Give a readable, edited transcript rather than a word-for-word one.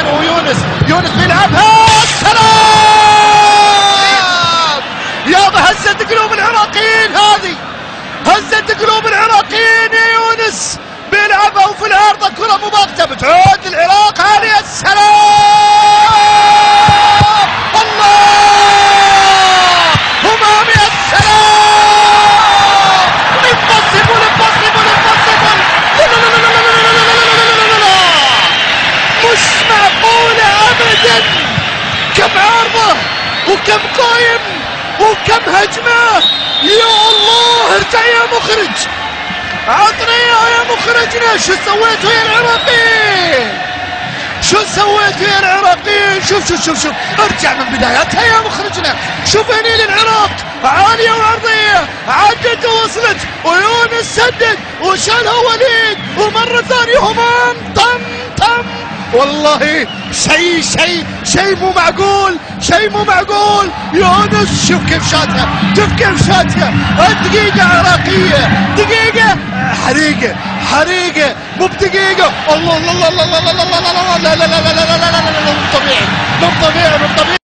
الان ويونس بيلعبها. سلام يابا، هزت قلوب العراقيين، هذه هزت قلوب العراقيين يا يونس. بيلعبها وفي العارضة كرة مباغتة بتعود للعراق عالية. السلام الله همامي. السلام impossible. لا مش معقولة ابدا. كم عارضة وكم قايم وكم هجمة. يا الله، ارجع يا مخرج، عطنا اياها يا مخرجنا. شو سويتوا يا العراقيين؟ شو سويتوا يا العراقيين؟ شوف ارجع من بدايتها يا مخرجنا. شوف هني للعراق عالية وعرضية، عدت ووصلت ويونس سدد وشالها وليد ومرة ثانية همام. طم والله شيء مو معقول، شيء مو معقول. يونس شوف كيف شاتها، الدقيقة عراقية، دقيقة حريقة مو بدقيقة. الله لا مو طبيعي.